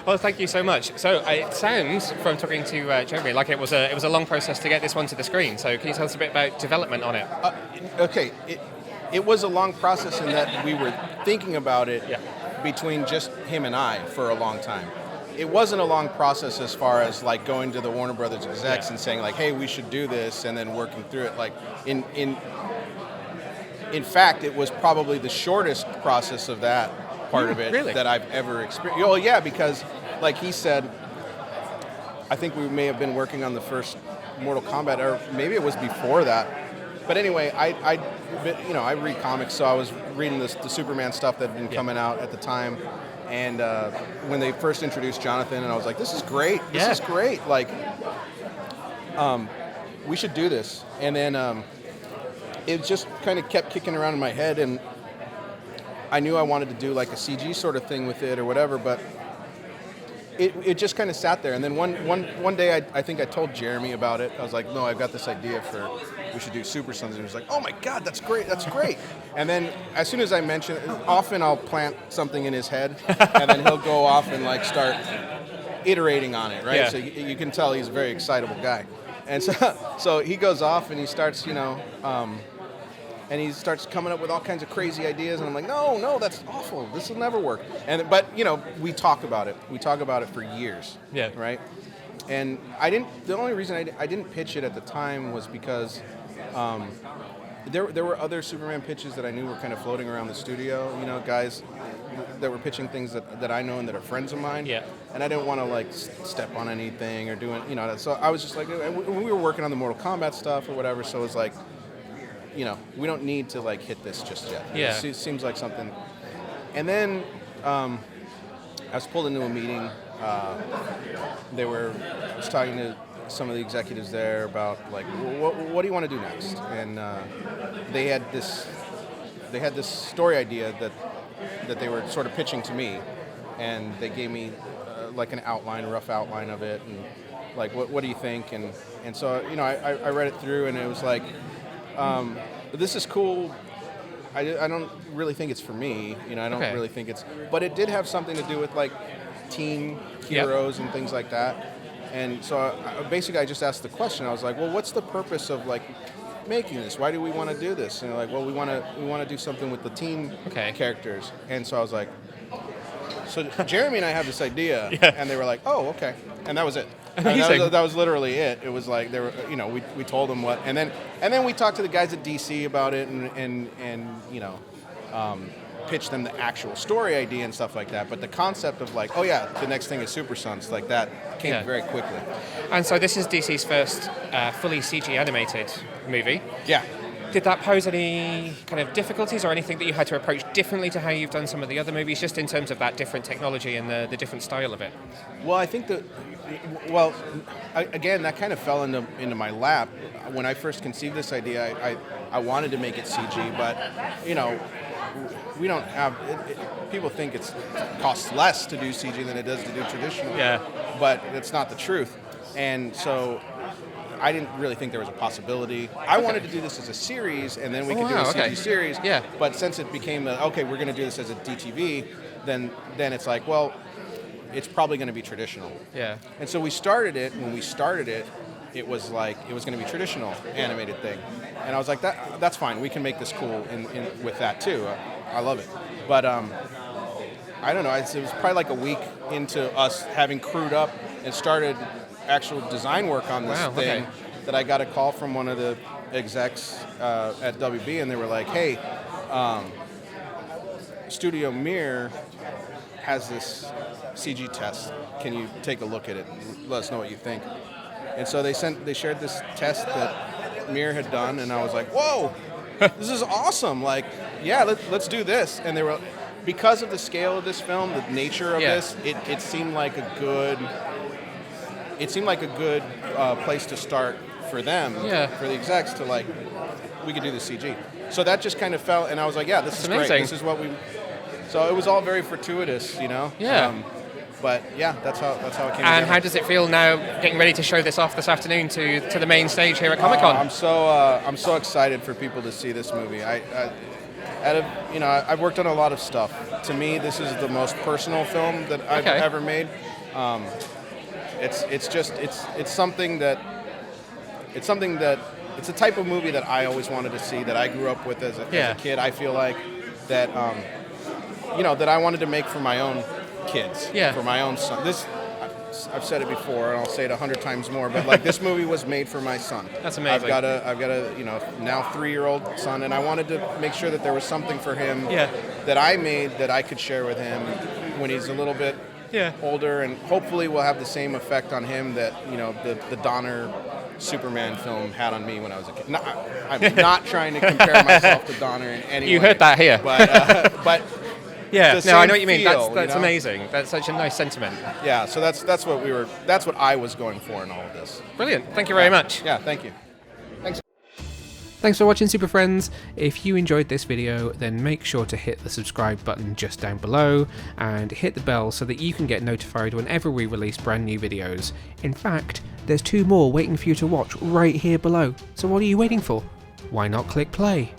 Well, thank you so much. So it sounds, from talking to Jeremy, like it was a long process to get this one to the screen. So can you tell us a bit about development on it? Okay, it was a long process in that we were thinking about it between just him and I for a long time. It wasn't a long process as far as like going to the Warner Brothers execs and saying like, hey, we should do this, and then working through it. Like in fact, it was probably the shortest process of that part of it that I've ever experienced. Oh yeah, because like he said, I think we may have been working on the first Mortal Kombat, or maybe it was before that. But anyway, I read comics, so I was reading the Superman stuff that had been coming out at the time. And when they first introduced Jonathan, and I was like, this is great. This is great. Like, we should do this. And then it just kind of kept kicking around in my head, and I knew I wanted to do like a CG sort of thing with it or whatever, but it just kind of sat there. And then one day I think I told Jeremy about it. I was like, no, I've got this idea for we should do Super Sons. And he was like, oh my God, that's great. And then as soon as I mention it, often I'll plant something in his head, and then he'll go off and like start iterating on it, right? Yeah. So you can tell he's a very excitable guy. And so he goes off and he starts, and he starts coming up with all kinds of crazy ideas, and I'm like, no, that's awful. This will never work. But we talk about it. We talk about it for years. Yeah. Right. And the only reason I didn't pitch it at the time was because there were other Superman pitches that I knew were kind of floating around the studio. Guys that were pitching things that I know and that are friends of mine. Yeah. And I didn't want to like step on anything or do it. So I was just like, we were working on the Mortal Kombat stuff or whatever. So it was like, we don't need to like hit this just yet. Yeah. It seems like something. And then I was pulled into a meeting. I was talking to some of the executives there about like, what do you want to do next? And they had this story idea that they were sort of pitching to me, and they gave me like a rough outline of it, and like, what do you think? And so I read it through, and it was like, this is cool. I don't really think it's for me. I don't really think it's... But it did have something to do with, like, teen heroes and things like that. And so, basically, I just asked the question. I was like, well, what's the purpose of, like, making this? Why do we want to do this? And they're like, well, we want to do something with the teen characters. And so I was like... So Jeremy and I have this idea. And they were like, oh, okay. And that was it. That was literally it. It was like we told them what, and then we talked to the guys at DC about it, and pitched them the actual story idea and stuff like that. But the concept of like, oh yeah, the next thing is Super Sons, like that came very quickly. And so this is DC's first fully CG animated movie. Yeah. Did that pose any kind of difficulties or anything that you had to approach differently to how you've done some of the other movies, just in terms of that different technology and the different style of it? Well, I think again, that kind of fell into my lap. When I first conceived this idea, I wanted to make it CG, but, we don't have... people think it costs less to do CG than it does to do traditional. Yeah. But it's not the truth. And so... I didn't really think there was a possibility. I wanted to do this as a series, and then we could do a CG series. Yeah. But since it became we're going to do this as a DTV, then it's like, well, it's probably going to be traditional. Yeah. And so we started it. When we started it, it was like it was going to be traditional animated thing, and I was like, that's fine. We can make this cool with that too. I love it. But I don't know. It was probably like a week into us having crewed up and started actual design work on this thing that I got a call from one of the execs at WB, and they were like, hey, Studio Mir has this CG test. Can you take a look at it and let us know what you think? And so they shared this test that Mir had done, and I was like, whoa, this is awesome. Like, yeah, let's do this. And they were, because of the scale of this film, the nature of this, it seemed like a good place to start for them, for the execs to like, we could do the CG. So that just kind of fell, and I was like, yeah, this is amazing. Great. This is what we... So it was all very fortuitous, Yeah. But yeah, that's how it came together. And how does it feel now, getting ready to show this off this afternoon to the main stage here at Comic-Con? I'm so excited for people to see this movie. I've worked on a lot of stuff. To me, this is the most personal film that I've ever made. It's something that it's a type of movie that I always wanted to see, that I grew up with as a kid. I feel like that that I wanted to make for my own kids, for my own son. I've said it before, and I'll say it 100 times more. But like, this movie was made for my son. That's amazing. I've got a now 3-year-old son, and I wanted to make sure that there was something for him that I made that I could share with him when he's a little bit older, and hopefully will have the same effect on him that the Donner Superman film had on me when I was a kid. No, I'm not trying to compare myself to Donner in any way. You heard that here. But yeah, no, I know what you mean. Feel, that's amazing. That's such a nice sentiment. Yeah, so that's what I was going for in all of this. Brilliant. Thank you very much. Yeah, thank you. Thanks for watching, Super Friends. If you enjoyed this video, then make sure to hit the subscribe button just down below and hit the bell so that you can get notified whenever we release brand new videos. In fact, there's 2 more waiting for you to watch right here below. So what are you waiting for? Why not click play?